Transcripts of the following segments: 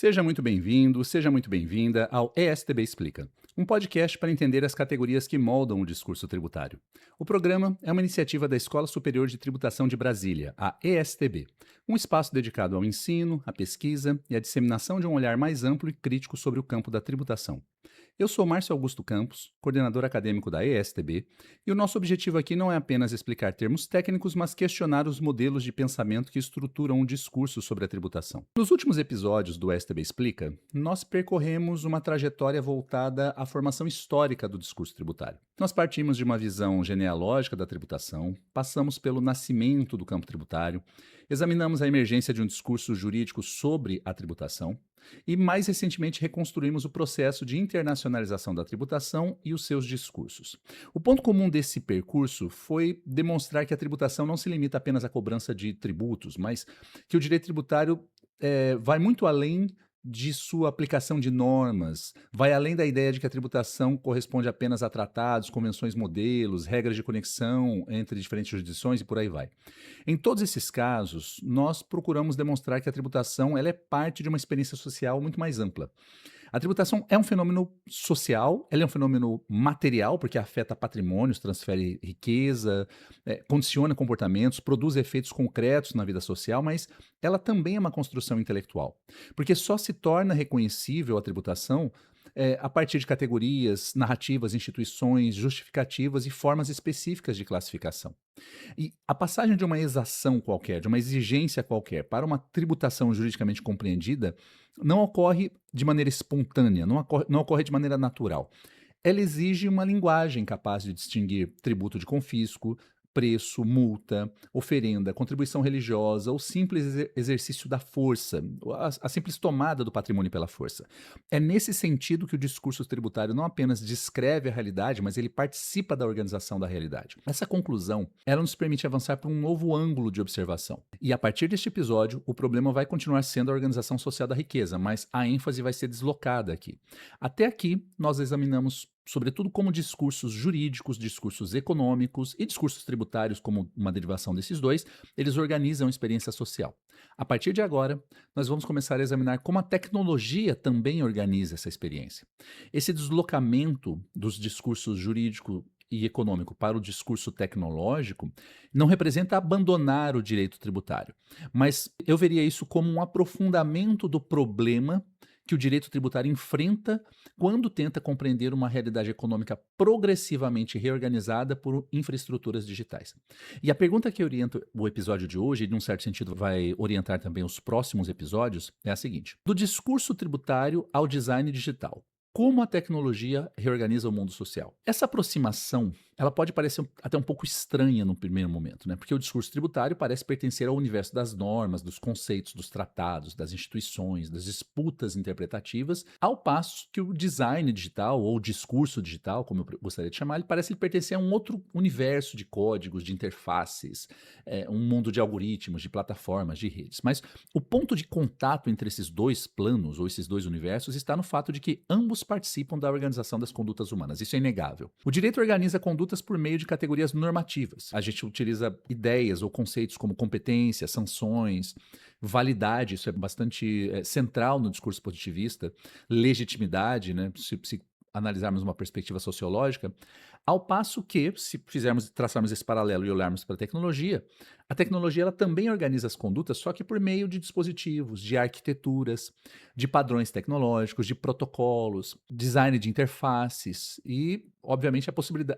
Seja muito bem-vindo, seja muito bem-vinda ao ESTB Explica, um podcast para entender as categorias que moldam o discurso tributário. O programa é uma iniciativa da Escola Superior de Tributação de Brasília, a ESTB, um espaço dedicado ao ensino, à pesquisa e à disseminação de um olhar mais amplo e crítico sobre o campo da tributação. Eu sou Márcio Augusto Campos, coordenador acadêmico da ESTB, e o nosso objetivo aqui não é apenas explicar termos técnicos, mas questionar os modelos de pensamento que estruturam um discurso sobre a tributação. Nos últimos episódios do ESTB Explica, nós percorremos uma trajetória voltada à formação histórica do discurso tributário. Nós partimos de uma visão genealógica da tributação, passamos pelo nascimento do campo tributário, examinamos a emergência de um discurso jurídico sobre a tributação, e, mais recentemente, reconstruímos o processo de internacionalização da tributação e os seus discursos. O ponto comum desse percurso foi demonstrar que a tributação não se limita apenas à cobrança de tributos, mas que o direito tributário vai muito além de sua aplicação de normas, vai além da ideia de que a tributação corresponde apenas a tratados, convenções modelos, regras de conexão entre diferentes jurisdições e por aí vai. Em todos esses casos, nós procuramos demonstrar que a tributação ela é parte de uma experiência social muito mais ampla. A tributação é um fenômeno social, ela é um fenômeno material, porque afeta patrimônios, transfere riqueza, condiciona comportamentos, produz efeitos concretos na vida social, mas ela também é uma construção intelectual, porque só se torna reconhecível a tributação a partir de categorias, narrativas, instituições, justificativas e formas específicas de classificação. E a passagem de uma exação qualquer, de uma exigência qualquer, para uma tributação juridicamente compreendida, não ocorre de maneira espontânea, não ocorre de maneira natural. Ela exige uma linguagem capaz de distinguir tributo de confisco, preço, multa, oferenda, contribuição religiosa ou simples exercício da força, a simples tomada do patrimônio pela força. É nesse sentido que o discurso tributário não apenas descreve a realidade, mas ele participa da organização da realidade. Essa conclusão, ela nos permite avançar para um novo ângulo de observação. E a partir deste episódio, o problema vai continuar sendo a organização social da riqueza, mas a ênfase vai ser deslocada aqui. Até aqui, nós examinamos sobretudo como discursos jurídicos, discursos econômicos e discursos tributários como uma derivação desses dois, eles organizam a experiência social. A partir de agora, nós vamos começar a examinar como a tecnologia também organiza essa experiência. Esse deslocamento dos discursos jurídico e econômico para o discurso tecnológico não representa abandonar o direito tributário, mas eu veria isso como um aprofundamento do problema que o direito tributário enfrenta quando tenta compreender uma realidade econômica progressivamente reorganizada por infraestruturas digitais. E a pergunta que orienta o episódio de hoje, e num certo sentido vai orientar também os próximos episódios, é a seguinte: do discurso tributário ao design digital. Como a tecnologia reorganiza o mundo social? Essa aproximação, ela pode parecer até um pouco estranha no primeiro momento, né? Porque o discurso tributário parece pertencer ao universo das normas, dos conceitos, dos tratados, das instituições, das disputas interpretativas, ao passo que o design digital, ou discurso digital, como eu gostaria de chamar, ele parece pertencer a um outro universo de códigos, de interfaces, um mundo de algoritmos, de plataformas, de redes. Mas o ponto de contato entre esses dois planos, ou esses dois universos, está no fato de que ambos participam da organização das condutas humanas. Isso é inegável. O direito organiza condutas por meio de categorias normativas. A gente utiliza ideias ou conceitos como competência, sanções, validade, isso é bastante central no discurso positivista, legitimidade, né? Se analisarmos uma perspectiva sociológica, ao passo que, se traçarmos esse paralelo e olharmos para a tecnologia ela também organiza as condutas, só que por meio de dispositivos, de arquiteturas, de padrões tecnológicos, de protocolos, design de interfaces e, obviamente,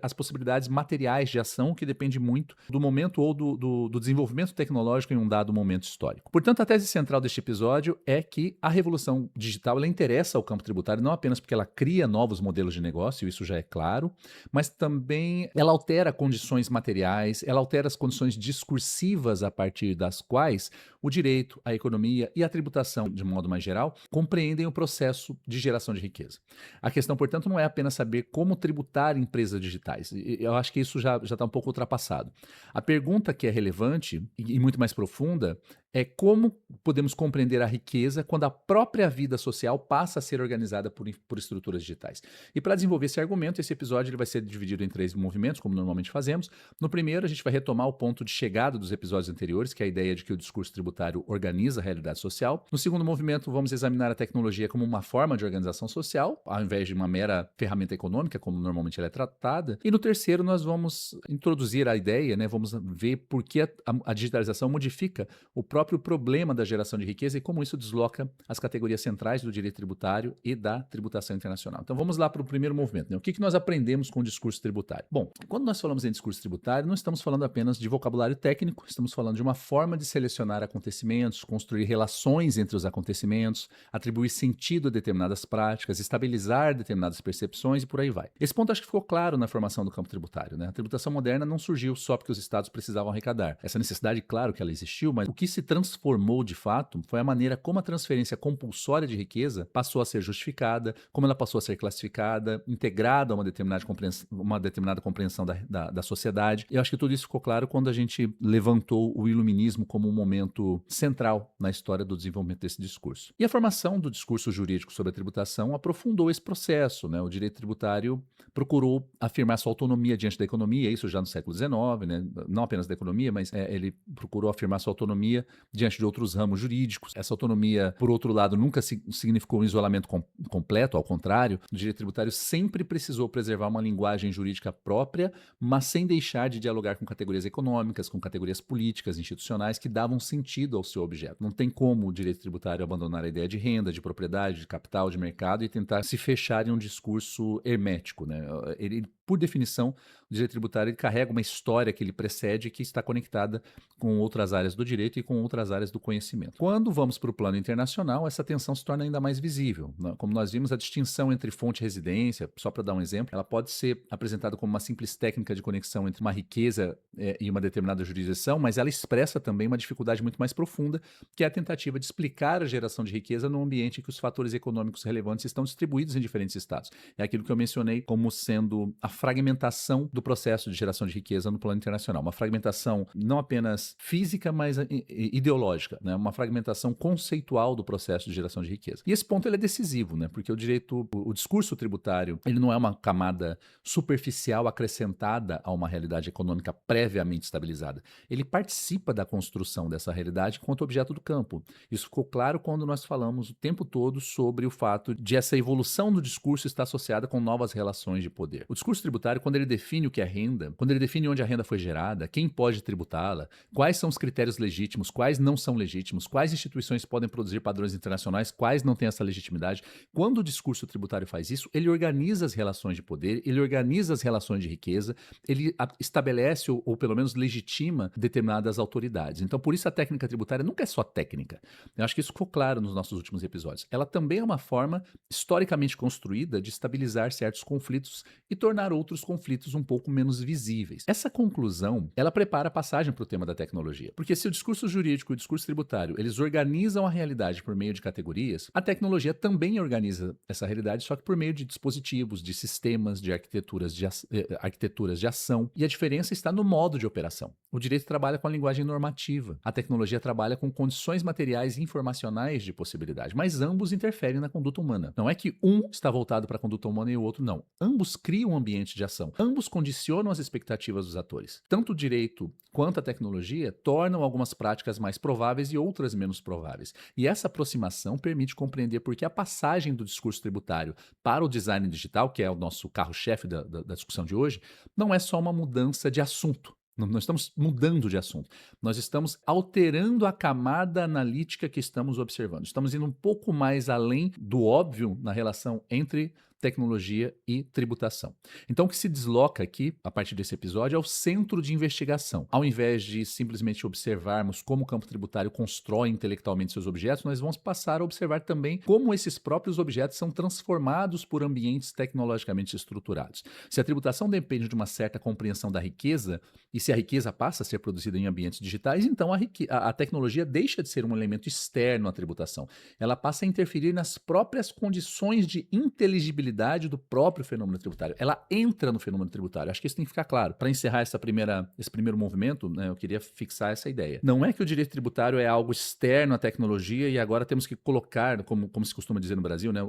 as possibilidades materiais de ação, que depende muito do momento ou do desenvolvimento tecnológico em um dado momento histórico. Portanto, a tese central deste episódio é que a revolução digital ela interessa ao campo tributário não apenas porque ela cria novos modelos de negócio, isso já é claro, mas também ela altera condições materiais, ela altera as condições discursivas a partir das quais o direito, a economia e a tributação, de modo mais geral, compreendem o processo de geração de riqueza. A questão, portanto, não é apenas saber como tributar empresas digitais. Eu acho que isso já está um pouco ultrapassado. A pergunta que é relevante e muito mais profunda é como podemos compreender a riqueza quando a própria vida social passa a ser organizada por estruturas digitais. E para desenvolver esse argumento, esse episódio ele vai ser dividido dividido em 3 movimentos, como normalmente fazemos. No primeiro, a gente vai retomar o ponto de chegada dos episódios anteriores, que é a ideia de que o discurso tributário organiza a realidade social. No segundo movimento, vamos examinar a tecnologia como uma forma de organização social, ao invés de uma mera ferramenta econômica, como normalmente ela é tratada. E no terceiro, nós vamos introduzir a ideia, né? Vamos ver por que a digitalização modifica o próprio problema da geração de riqueza e como isso desloca as categorias centrais do direito tributário e da tributação internacional. Então vamos lá para o primeiro movimento, né? O que nós aprendemos com o discurso tributário? Bom, quando nós falamos em discurso tributário, não estamos falando apenas de vocabulário técnico, estamos falando de uma forma de selecionar acontecimentos, construir relações entre os acontecimentos, atribuir sentido a determinadas práticas, estabilizar determinadas percepções e por aí vai. Esse ponto acho que ficou claro na formação do campo tributário, né? A tributação moderna não surgiu só porque os estados precisavam arrecadar. Essa necessidade, claro que ela existiu, mas o que se transformou de fato foi a maneira como a transferência compulsória de riqueza passou a ser justificada, como ela passou a ser classificada, integrada a uma determinada compreensão da sociedade. Eu acho que tudo isso ficou claro quando a gente levantou o iluminismo como um momento central na história do desenvolvimento desse discurso. E a formação do discurso jurídico sobre a tributação aprofundou esse processo, né? O direito tributário procurou afirmar sua autonomia diante da economia, isso já no século XIX, né? Não apenas da economia, mas ele procurou afirmar sua autonomia diante de outros ramos jurídicos. Essa autonomia, por outro lado, nunca significou um isolamento completo, ao contrário, o direito tributário sempre precisou preservar uma linguagem jurídica própria, mas sem deixar de dialogar com categorias econômicas, com categorias políticas, institucionais que davam sentido ao seu objeto. Não tem como o direito tributário abandonar a ideia de renda, de propriedade, de capital, de mercado e tentar se fechar em um discurso hermético, né? Ele, por definição, o direito tributário ele carrega uma história que ele precede que está conectada com outras áreas do direito e com outras áreas do conhecimento. Quando vamos para o plano internacional, essa tensão se torna ainda mais visível, né? Como nós vimos, a distinção entre fonte e residência, só para dar um exemplo, ela pode ser apresentada como uma simples técnica de conexão entre uma riqueza e uma determinada jurisdição, mas ela expressa também uma dificuldade muito mais profunda, que é a tentativa de explicar a geração de riqueza num ambiente em que os fatores econômicos relevantes estão distribuídos em diferentes estados. É aquilo que eu mencionei como sendo a fragmentação do processo de geração de riqueza no plano internacional. Uma fragmentação não apenas física, mas ideológica, né? Uma fragmentação conceitual do processo de geração de riqueza. E esse ponto ele é decisivo, né? Porque o discurso tributário, ele não é uma camada superficial acrescentada a uma realidade econômica previamente estabilizada. Ele participa da construção dessa realidade enquanto objeto do campo. Isso ficou claro quando nós falamos o tempo todo sobre o fato de essa evolução do discurso estar associada com novas relações de poder. O discurso tributário, quando ele define o que é renda, quando ele define onde a renda foi gerada, quem pode tributá-la, quais são os critérios legítimos, quais não são legítimos, quais instituições podem produzir padrões internacionais, quais não têm essa legitimidade. Quando o discurso tributário faz isso, ele organiza as relações de poder, ele organiza as relações de riqueza, ele estabelece ou pelo menos legitima determinadas autoridades. Então, por isso a técnica tributária nunca é só técnica. Eu acho que isso ficou claro nos nossos últimos episódios. Ela também é uma forma historicamente construída de estabilizar certos conflitos e tornar outros conflitos um pouco menos visíveis. Essa conclusão, ela prepara a passagem para o tema da tecnologia. Porque se o discurso jurídico e o discurso tributário, eles organizam a realidade por meio de categorias, a tecnologia também organiza essa realidade, só que por meio de dispositivos, de sistemas, de arquiteturas de ação. E a diferença está no modo de operação. O direito trabalha com a linguagem normativa. A tecnologia trabalha com condições materiais e informacionais de possibilidade, mas ambos interferem na conduta humana. Não é que um está voltado para a conduta humana e o outro não. Ambos criam um ambiente de ação. Ambos condicionam as expectativas dos atores. Tanto o direito quanto a tecnologia tornam algumas práticas mais prováveis e outras menos prováveis. E essa aproximação permite compreender por que a passagem do discurso tributário para o design digital, que é o nosso carro-chefe da discussão de hoje, não é só uma mudança de assunto. Não estamos mudando de assunto. Nós estamos alterando a camada analítica que estamos observando. Estamos indo um pouco mais além do óbvio na relação entre tecnologia e tributação. Então, o que se desloca aqui, a partir desse episódio, é o centro de investigação. Ao invés de simplesmente observarmos como o campo tributário constrói intelectualmente seus objetos, nós vamos passar a observar também como esses próprios objetos são transformados por ambientes tecnologicamente estruturados. Se a tributação depende de uma certa compreensão da riqueza, e se a riqueza passa a ser produzida em ambientes digitais, então a tecnologia deixa de ser um elemento externo à tributação. Ela passa a interferir nas próprias condições de inteligibilidade imprevisibilidade do próprio fenômeno tributário. Ela entra no fenômeno tributário. Acho que isso tem que ficar claro. Para encerrar esse primeiro movimento, né, eu queria fixar essa ideia. Não é que o direito tributário é algo externo à tecnologia e agora temos que colocar, como se costuma dizer no Brasil, né,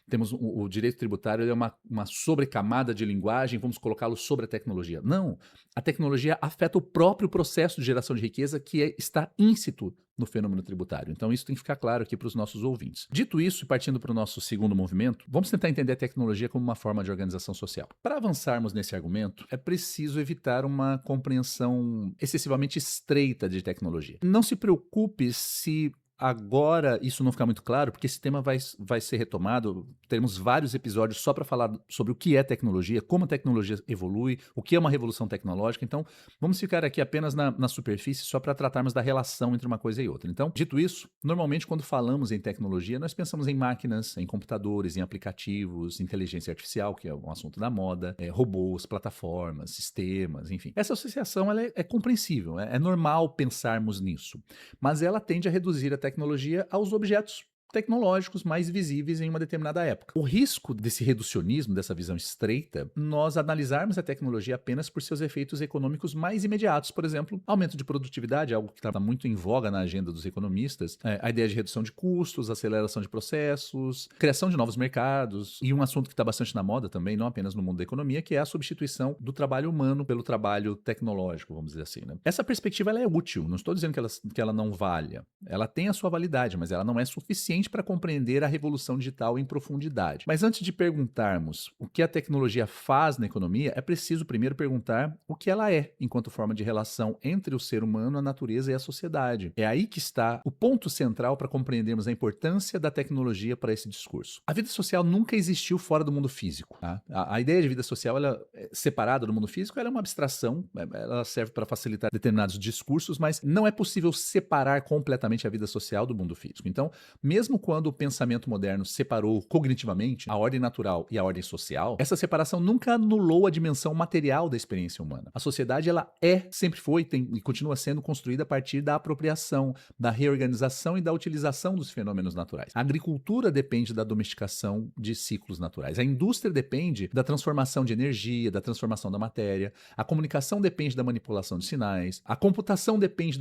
temos o direito tributário é uma sobrecamada de linguagem, vamos colocá-lo sobre a tecnologia. Não. A tecnologia afeta o próprio processo de geração de riqueza que está íncito no fenômeno tributário. Então, isso tem que ficar claro aqui para os nossos ouvintes. Dito isso, e partindo para o nosso segundo movimento, vamos tentar entender a tecnologia como uma forma de organização social. Para avançarmos nesse argumento, é preciso evitar uma compreensão excessivamente estreita de tecnologia. Não se preocupe se agora isso não ficar muito claro, porque esse tema vai ser retomado. Teremos vários episódios só para falar sobre o que é tecnologia, como a tecnologia evolui, o que é uma revolução tecnológica. Então, vamos ficar aqui apenas na superfície só para tratarmos da relação entre uma coisa e outra. Então, dito isso, normalmente quando falamos em tecnologia, nós pensamos em máquinas, em computadores, em aplicativos, inteligência artificial, que é um assunto da moda, robôs, plataformas, sistemas, enfim. Essa associação ela é compreensível, é normal pensarmos nisso, mas ela tende a reduzir a tecnologia aos objetos tecnológicos mais visíveis em uma determinada época. O risco desse reducionismo, dessa visão estreita, nós analisarmos a tecnologia apenas por seus efeitos econômicos mais imediatos, por exemplo, aumento de produtividade, algo que está muito em voga na agenda dos economistas, a ideia de redução de custos, aceleração de processos, criação de novos mercados, e um assunto que está bastante na moda também, não apenas no mundo da economia, que é a substituição do trabalho humano pelo trabalho tecnológico, vamos dizer assim, né? Essa perspectiva ela é útil, não estou dizendo que ela não valha, ela tem a sua validade, mas ela não é suficiente para compreender a revolução digital em profundidade. Mas antes de perguntarmos o que a tecnologia faz na economia, é preciso primeiro perguntar o que ela é, enquanto forma de relação entre o ser humano, a natureza e a sociedade. É aí que está o ponto central para compreendermos a importância da tecnologia para esse discurso. A vida social nunca existiu fora do mundo físico. Tá? A ideia de vida social, ela é separada do mundo físico, ela é uma abstração, ela serve para facilitar determinados discursos, mas não é possível separar completamente a vida social do mundo físico. Então, mesmo quando o pensamento moderno separou cognitivamente a ordem natural e a ordem social, essa separação nunca anulou a dimensão material da experiência humana. A sociedade, ela sempre foi e continua sendo construída a partir da apropriação, da reorganização e da utilização dos fenômenos naturais. A agricultura depende da domesticação de ciclos naturais. A indústria depende da transformação de energia, da transformação da matéria. A comunicação depende da manipulação de sinais. A computação depende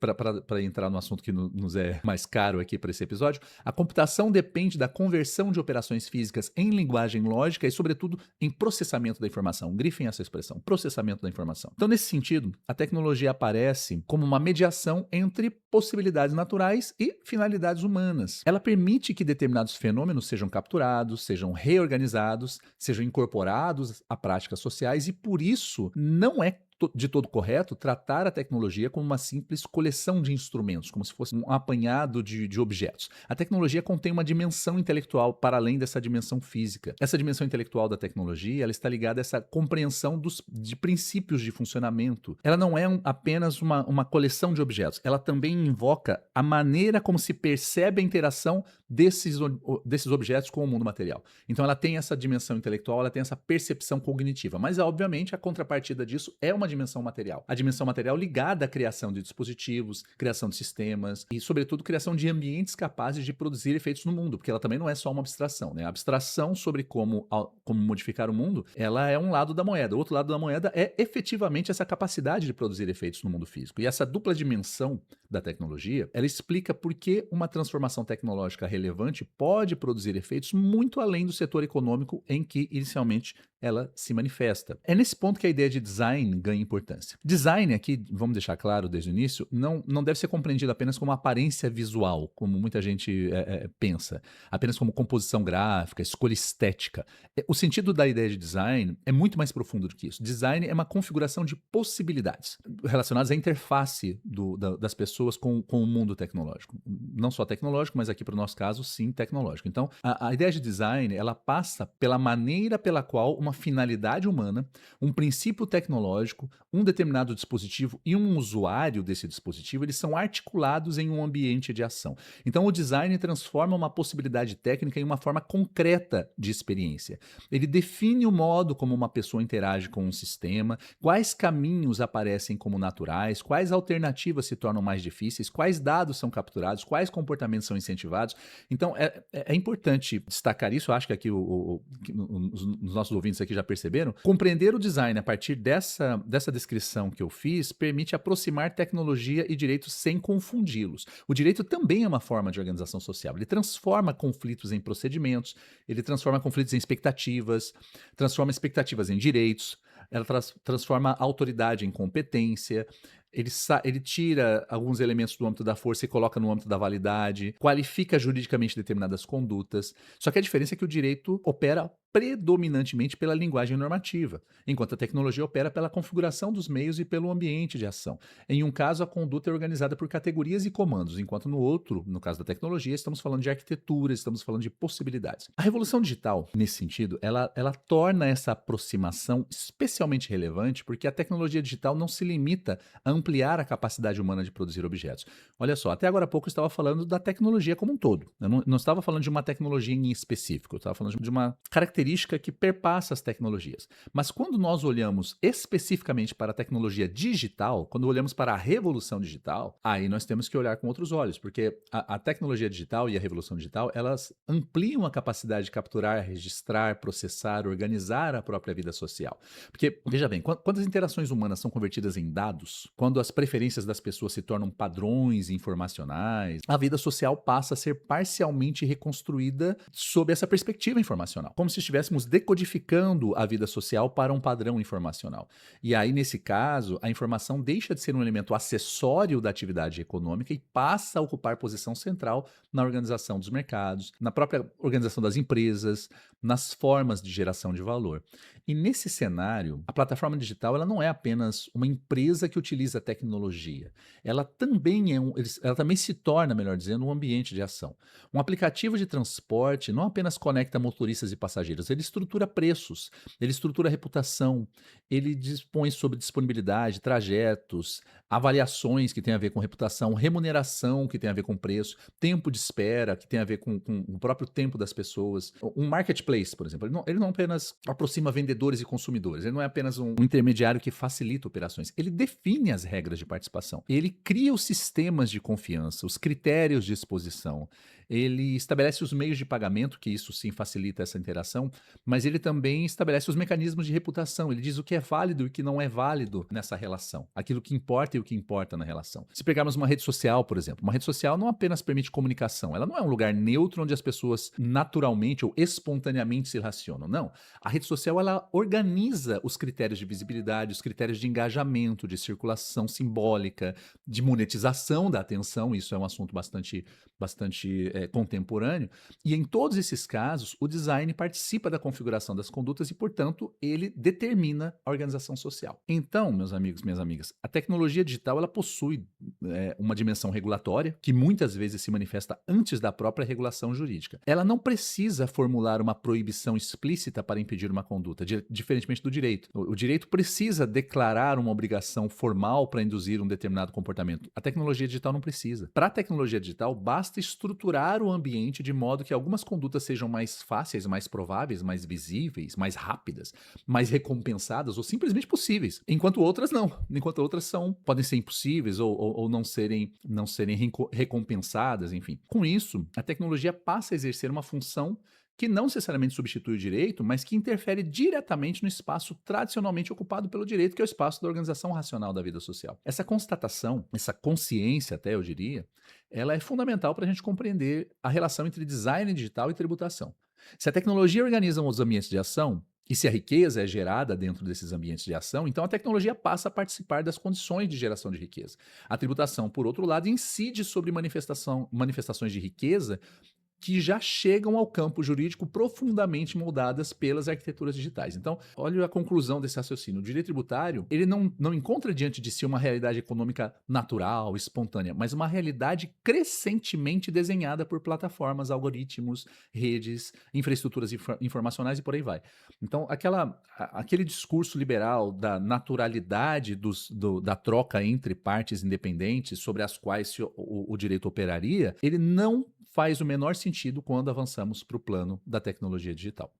para entrar no assunto que nos é mais caro aqui para esse episódio, a computação depende da conversão de operações físicas em linguagem lógica e, sobretudo, em processamento da informação. Grifem essa expressão, processamento da informação. Então, nesse sentido, a tecnologia aparece como uma mediação entre possibilidades naturais e finalidades humanas. Ela permite que determinados fenômenos sejam capturados, sejam reorganizados, sejam incorporados a práticas sociais e, por isso, não é de todo correto tratar a tecnologia como uma simples coleção de instrumentos, como se fosse um apanhado de objetos. A tecnologia contém uma dimensão intelectual para além dessa dimensão física. Essa dimensão intelectual da tecnologia, ela está ligada a essa compreensão de princípios de funcionamento. Ela não é apenas uma coleção de objetos, ela também invoca a maneira como se percebe a interação desses objetos com o mundo material. Então ela tem essa dimensão intelectual, ela tem essa percepção cognitiva, mas obviamente a contrapartida disso é uma dimensão material. A dimensão material ligada à criação de dispositivos, criação de sistemas e, sobretudo, criação de ambientes capazes de produzir efeitos no mundo, porque ela também não é só uma abstração, né? A abstração sobre como modificar o mundo, ela é um lado da moeda. O outro lado da moeda é efetivamente essa capacidade de produzir efeitos no mundo físico. E essa dupla dimensão da tecnologia, ela explica por que uma transformação tecnológica relevante pode produzir efeitos muito além do setor econômico em que, inicialmente, ela se manifesta. É nesse ponto que a ideia de design ganha importância. Design aqui, vamos deixar claro desde o início, não deve ser compreendido apenas como aparência visual, como muita gente pensa, apenas como composição gráfica, escolha estética. O sentido da ideia de design é muito mais profundo do que isso. Design é uma configuração de possibilidades relacionadas à interface das pessoas com o mundo tecnológico. Não só tecnológico, mas aqui para o nosso caso, sim, tecnológico. Então, a ideia de design, ela passa pela maneira pela qual uma finalidade humana, um princípio tecnológico, tecnológico, um determinado dispositivo e um usuário desse dispositivo, eles são articulados em um ambiente de ação. Então, o design transforma uma possibilidade técnica em uma forma concreta de experiência. Ele define o modo como uma pessoa interage com um sistema, quais caminhos aparecem como naturais, quais alternativas se tornam mais difíceis, quais dados são capturados, quais comportamentos são incentivados. Então, é importante destacar isso. Eu acho que aqui os nossos ouvintes aqui já perceberam. Compreender o design a partir dessa descrição que eu fiz permite aproximar tecnologia e direito sem confundi-los. O direito também é uma forma de organização social. Ele transforma conflitos em procedimentos, ele transforma conflitos em expectativas, transforma expectativas em direitos, ela transforma a autoridade em competência. Ele tira alguns elementos do âmbito da força e coloca no âmbito da validade, qualifica juridicamente determinadas condutas. Só que a diferença é que o direito opera predominantemente pela linguagem normativa, enquanto a tecnologia opera pela configuração dos meios e pelo ambiente de ação. Em um caso, a conduta é organizada por categorias e comandos, enquanto no outro, no caso da tecnologia, estamos falando de arquitetura, estamos falando de possibilidades. A revolução digital, nesse sentido, ela torna essa aproximação especialmente relevante porque a tecnologia digital não se limita a ampliar a capacidade humana de produzir objetos. Olha só, até agora há pouco eu estava falando da tecnologia como um todo. Eu não estava falando de uma tecnologia em específico, eu estava falando de uma característica que perpassa as tecnologias. Mas quando nós olhamos especificamente para a tecnologia digital, quando olhamos para a revolução digital, aí nós temos que olhar com outros olhos, porque a tecnologia digital e a revolução digital, elas ampliam a capacidade de capturar, registrar, processar, organizar a própria vida social. Porque, veja bem, quando as interações humanas são convertidas em dados, quando as preferências das pessoas se tornam padrões informacionais, a vida social passa a ser parcialmente reconstruída sob essa perspectiva informacional, como se estivéssemos decodificando a vida social para um padrão informacional. E aí, nesse caso, a informação deixa de ser um elemento acessório da atividade econômica e passa a ocupar posição central na organização dos mercados, na própria organização das empresas, nas formas de geração de valor. E nesse cenário, a plataforma digital ela não é apenas uma empresa que utiliza tecnologia. Ela também ela também se torna, melhor dizendo, um ambiente de ação. Um aplicativo de transporte não apenas conecta motoristas e passageiros, ele estrutura preços, ele estrutura reputação, ele dispõe sobre disponibilidade, trajetos, avaliações que têm a ver com reputação, remuneração que tem a ver com preço, tempo de espera que tem a ver com o próprio tempo das pessoas. Um marketplace, por exemplo, ele não apenas aproxima vendedores e consumidores, ele não é apenas um intermediário que facilita operações, ele define as regras de participação, ele cria os sistemas de confiança, os critérios de exposição, ele estabelece os meios de pagamento, que isso sim facilita essa interação, mas ele também estabelece os mecanismos de reputação, ele diz o que é válido e o que não é válido nessa relação, aquilo que importa e o que importa na relação. Se pegarmos uma rede social, por exemplo, uma rede social não apenas permite comunicação, ela não é um lugar neutro onde as pessoas naturalmente ou espontaneamente se relacionam, não. A rede social, ela organiza os critérios de visibilidade, os critérios de engajamento, de circulação simbólica, de monetização da atenção, isso é um assunto bastante contemporâneo, e em todos esses casos, o design participa da configuração das condutas e, portanto, ele determina a organização social. Então, meus amigos, minhas amigas, a tecnologia digital ela possui uma dimensão regulatória, que muitas vezes se manifesta antes da própria regulação jurídica. Ela não precisa formular uma proibição explícita para impedir uma conduta, diferentemente do direito. O direito precisa declarar uma obrigação formal para induzir um determinado comportamento. A tecnologia digital não precisa. Para a tecnologia digital, basta estruturar o ambiente de modo que algumas condutas sejam mais fáceis, mais prováveis, mais visíveis, mais rápidas, mais recompensadas ou simplesmente possíveis, enquanto outras não. Enquanto outras podem ser impossíveis ou não serem recompensadas, enfim. Com isso, a tecnologia passa a exercer uma função que não necessariamente substitui o direito, mas que interfere diretamente no espaço tradicionalmente ocupado pelo direito, que é o espaço da organização racional da vida social. Essa constatação, essa consciência até, eu diria, ela é fundamental para a gente compreender a relação entre design digital e tributação. Se a tecnologia organiza os ambientes de ação, e se a riqueza é gerada dentro desses ambientes de ação, então a tecnologia passa a participar das condições de geração de riqueza. A tributação, por outro lado, incide sobre manifestações de riqueza que já chegam ao campo jurídico profundamente moldadas pelas arquiteturas digitais. Então, olha a conclusão desse raciocínio. O direito tributário, ele não encontra diante de si uma realidade econômica natural, espontânea, mas uma realidade crescentemente desenhada por plataformas, algoritmos, redes, infraestruturas informacionais e por aí vai. Então, aquele discurso liberal da naturalidade da troca entre partes independentes sobre as quais o direito operaria, ele não faz o menor sentido quando avançamos para o plano da tecnologia digital.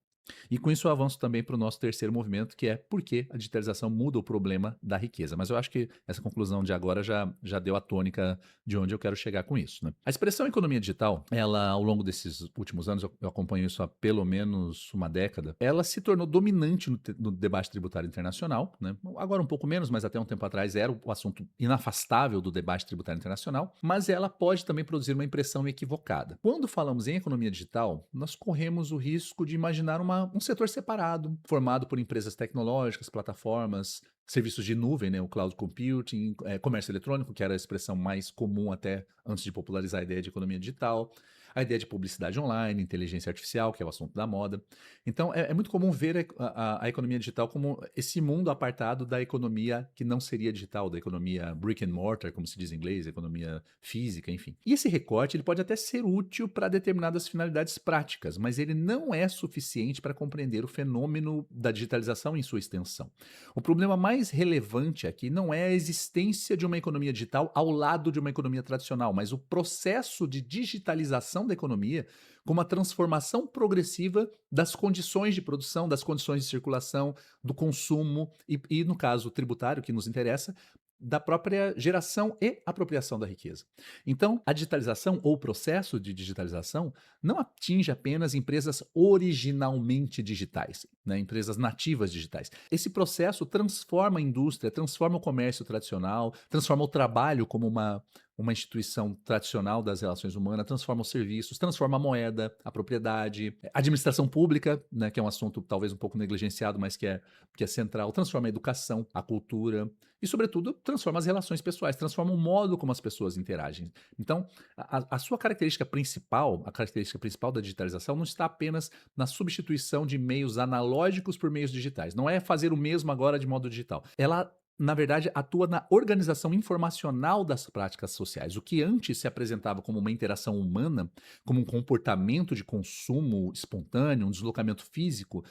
E com isso eu avanço também para o nosso terceiro movimento, que é por que a digitalização muda o problema da riqueza. Mas eu acho que essa conclusão de agora já deu a tônica de onde eu quero chegar com isso, né? A expressão economia digital, ela ao longo desses últimos anos, eu acompanho isso há pelo menos uma década, ela se tornou dominante no debate tributário internacional, né? Agora um pouco menos, mas até um tempo atrás era o assunto inafastável do debate tributário internacional, mas ela pode também produzir uma impressão equivocada. Quando falamos em economia digital, nós corremos o risco de imaginar um setor separado, formado por empresas tecnológicas, plataformas, serviços de nuvem, né, o cloud computing, comércio eletrônico, que era a expressão mais comum até antes de popularizar a ideia de economia digital, a ideia de publicidade online, inteligência artificial, que é o assunto da moda. Então, é muito comum ver a economia digital como esse mundo apartado da economia que não seria digital, da economia brick and mortar, como se diz em inglês, economia física, enfim. E esse recorte ele pode até ser útil para determinadas finalidades práticas, mas ele não é suficiente para compreender o fenômeno da digitalização em sua extensão. O problema mais relevante aqui não é a existência de uma economia digital ao lado de uma economia tradicional, mas o processo de digitalização da economia como a transformação progressiva das condições de produção, das condições de circulação, do consumo e no caso tributário que nos interessa, da própria geração e apropriação da riqueza. Então, a digitalização ou o processo de digitalização não atinge apenas empresas originalmente digitais, né, empresas nativas digitais. Esse processo transforma a indústria, transforma o comércio tradicional, transforma o trabalho como uma instituição tradicional das relações humanas, transforma os serviços, transforma a moeda, a propriedade, a administração pública, né, que é um assunto talvez um pouco negligenciado, mas que é central, transforma a educação, a cultura e, sobretudo, transforma as relações pessoais, transforma o modo como as pessoas interagem. Então, a sua característica principal, a característica principal da digitalização não está apenas na substituição de meios analógicos por meios digitais. Não é fazer o mesmo agora de modo digital. Ela na verdade, atua na organização informacional das práticas sociais. O que antes se apresentava como uma interação humana, como um comportamento de consumo espontâneo, um deslocamento físico,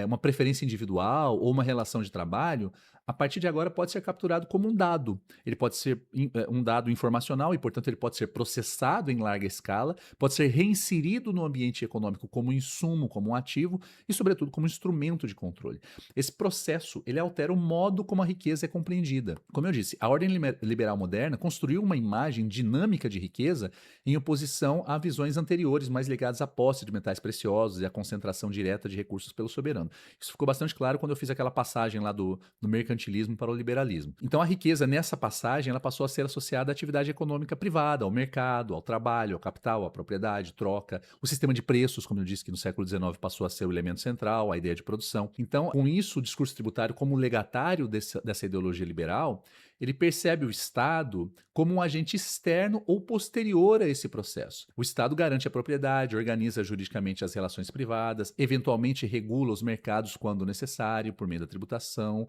uma preferência individual ou uma relação de trabalho, a partir de agora pode ser capturado como um dado. Ele pode ser um dado informacional e, portanto, ele pode ser processado em larga escala, pode ser reinserido no ambiente econômico como insumo, como um ativo e, sobretudo, como instrumento de controle. Esse processo, ele altera o modo como a riqueza é compreendida. Como eu disse, a ordem liberal moderna construiu uma imagem dinâmica de riqueza em oposição a visões anteriores mais ligadas à posse de metais preciosos e à concentração direta de recursos pelo soberano. Isso ficou bastante claro quando eu fiz aquela passagem lá do mercantilismo para o liberalismo. Então a riqueza nessa passagem ela passou a ser associada à atividade econômica privada, ao mercado, ao trabalho, ao capital, à propriedade, troca, o sistema de preços, como eu disse que no século XIX passou a ser o elemento central, a ideia de produção. Então, com isso, o discurso tributário como legatário dessa ideologia liberal, ele percebe o Estado como um agente externo ou posterior a esse processo. O Estado garante a propriedade, organiza juridicamente as relações privadas, eventualmente regula os mercados quando necessário, por meio da tributação,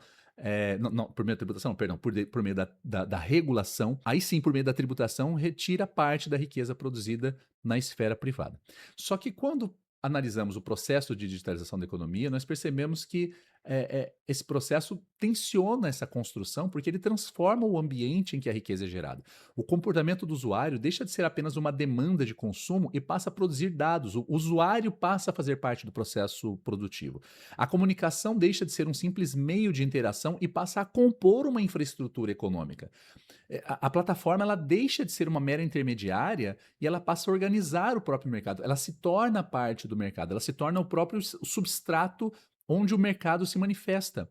por meio da tributação, perdão, por meio da regulação. Aí sim, por meio da tributação, retira parte da riqueza produzida na esfera privada. Só que quando analisamos o processo de digitalização da economia, nós percebemos que esse processo tensiona essa construção porque ele transforma o ambiente em que a riqueza é gerada. O comportamento do usuário deixa de ser apenas uma demanda de consumo e passa a produzir dados. O usuário passa a fazer parte do processo produtivo. A comunicação deixa de ser um simples meio de interação e passa a compor uma infraestrutura econômica. A plataforma ela deixa de ser uma mera intermediária e ela passa a organizar o próprio mercado. Ela se torna parte do mercado, ela se torna o próprio substrato onde o mercado se manifesta.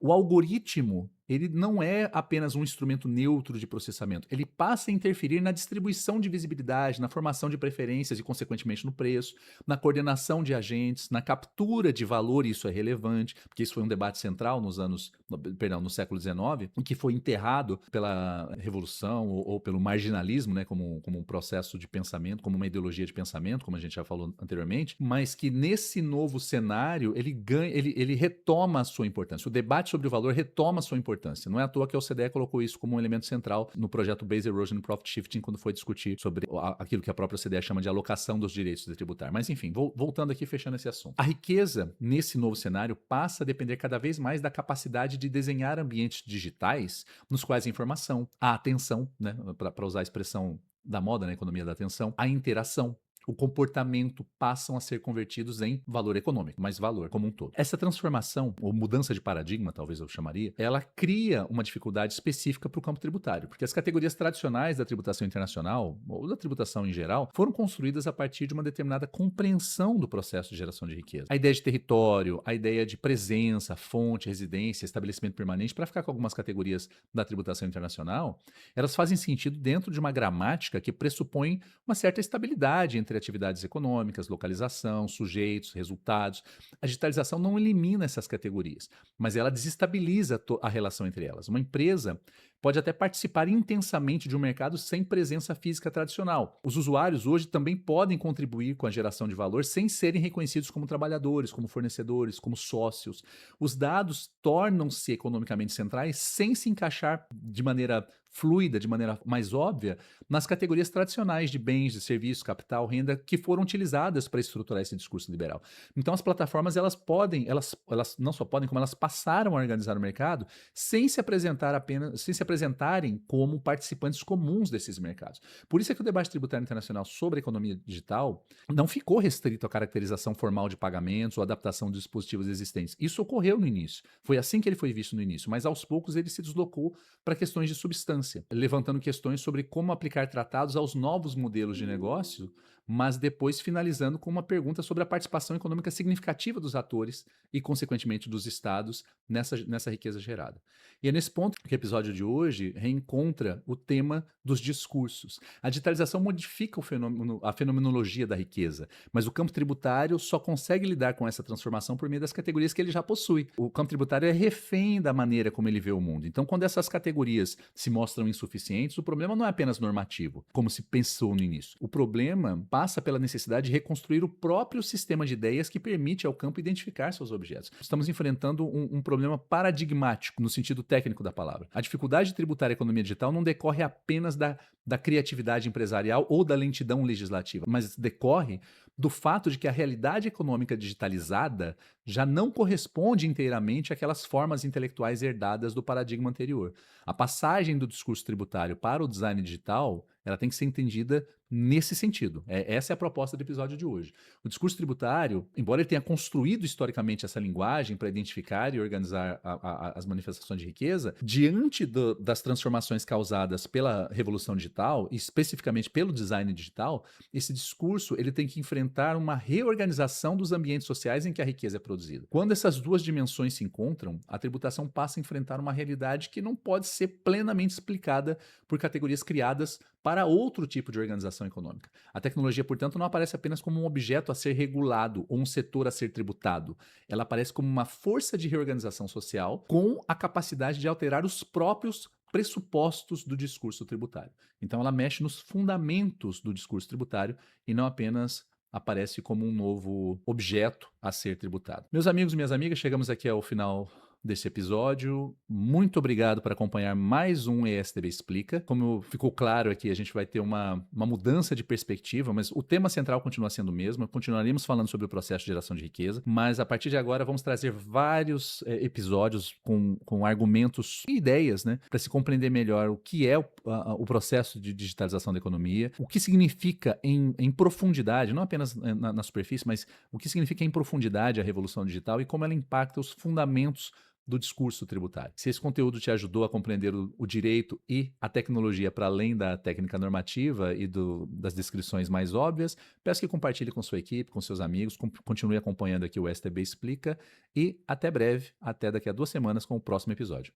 O algoritmo, ele não é apenas um instrumento neutro de processamento, ele passa a interferir na distribuição de visibilidade, na formação de preferências e, consequentemente, no preço, na coordenação de agentes, na captura de valor, e isso é relevante, porque isso foi um debate central no século XIX, que foi enterrado pela revolução ou pelo marginalismo, né, como um processo de pensamento, como uma ideologia de pensamento, como a gente já falou anteriormente, mas que nesse novo cenário ele retoma a sua importância. O debate sobre o valor retoma a sua importância. Não é à toa que a OCDE colocou isso como um elemento central no projeto Base Erosion and Profit Shifting, quando foi discutir sobre aquilo que a própria OCDE chama de alocação dos direitos tributários. Mas enfim, voltando aqui, fechando esse assunto. A riqueza, nesse novo cenário, passa a depender cada vez mais da capacidade de desenhar ambientes digitais nos quais a informação, a atenção, né, para usar a expressão da moda na economia da atenção, a interação, o comportamento passam a ser convertidos em valor econômico, mas valor como um todo. Essa transformação, ou mudança de paradigma, talvez eu chamaria, ela cria uma dificuldade específica para o campo tributário, porque as categorias tradicionais da tributação internacional, ou da tributação em geral, foram construídas a partir de uma determinada compreensão do processo de geração de riqueza. A ideia de território, a ideia de presença, fonte, residência, estabelecimento permanente, para ficar com algumas categorias da tributação internacional, elas fazem sentido dentro de uma gramática que pressupõe uma certa estabilidade entre atividades econômicas, localização, sujeitos, resultados. A digitalização não elimina essas categorias, mas ela desestabiliza a relação entre elas. Uma empresa pode até participar intensamente de um mercado sem presença física tradicional. Os usuários hoje também podem contribuir com a geração de valor sem serem reconhecidos como trabalhadores, como fornecedores, como sócios. Os dados tornam-se economicamente centrais sem se encaixar de maneira fluida, de maneira mais óbvia, nas categorias tradicionais de bens, de serviços, capital, renda, que foram utilizadas para estruturar esse discurso liberal. Então as plataformas, elas não só podem, como elas passaram a organizar o mercado sem se apresentarem como participantes comuns desses mercados. Por isso é que o debate tributário internacional sobre a economia digital não ficou restrito à caracterização formal de pagamentos ou adaptação de dispositivos existentes. Isso ocorreu no início. Foi assim que ele foi visto no início, mas aos poucos ele se deslocou para questões de substância, levantando questões sobre como aplicar tratados aos novos modelos de negócio, mas depois finalizando com uma pergunta sobre a participação econômica significativa dos atores e, consequentemente, dos estados nessa riqueza gerada. E é nesse ponto que o episódio de hoje reencontra o tema dos discursos. A digitalização modifica a fenomenologia da riqueza, mas o campo tributário só consegue lidar com essa transformação por meio das categorias que ele já possui. O campo tributário é refém da maneira como ele vê o mundo. Então, quando essas categorias se mostram insuficientes, o problema não é apenas normativo, como se pensou no início. O problema passa pela necessidade de reconstruir o próprio sistema de ideias que permite ao campo identificar seus objetos. Estamos enfrentando um problema paradigmático no sentido técnico da palavra. A dificuldade de tributar a economia digital não decorre apenas da criatividade empresarial ou da lentidão legislativa, mas decorre do fato de que a realidade econômica digitalizada já não corresponde inteiramente àquelas formas intelectuais herdadas do paradigma anterior. A passagem do discurso tributário para o design digital, ela tem que ser entendida nesse sentido. Essa é a proposta do episódio de hoje. O discurso tributário, embora ele tenha construído historicamente essa linguagem para identificar e organizar as manifestações de riqueza, diante das transformações causadas pela revolução digital, e especificamente pelo design digital, esse discurso ele tem que enfrentar uma reorganização dos ambientes sociais em que a riqueza é produzida. Quando essas duas dimensões se encontram, a tributação passa a enfrentar uma realidade que não pode ser plenamente explicada por categorias criadas para outro tipo de organização econômica. A tecnologia, portanto, não aparece apenas como um objeto a ser regulado ou um setor a ser tributado. Ela aparece como uma força de reorganização social com a capacidade de alterar os próprios pressupostos do discurso tributário. Então, ela mexe nos fundamentos do discurso tributário e não apenas aparece como um novo objeto a ser tributado. Meus amigos e minhas amigas, chegamos aqui ao final desse episódio. Muito obrigado por acompanhar mais um ESTB Explica. Como ficou claro aqui, a gente vai ter uma mudança de perspectiva, mas o tema central continua sendo o mesmo. Continuaremos falando sobre o processo de geração de riqueza, mas a partir de agora vamos trazer vários episódios com argumentos e ideias, né, para se compreender melhor o que é o processo de digitalização da economia, o que significa em profundidade, não apenas na superfície, mas o que significa em profundidade a revolução digital e como ela impacta os fundamentos do discurso tributário. Se esse conteúdo te ajudou a compreender o direito e a tecnologia para além da técnica normativa e das descrições mais óbvias, peço que compartilhe com sua equipe, com seus amigos, continue acompanhando aqui o STB Explica e até breve, até daqui a 2 semanas com o próximo episódio.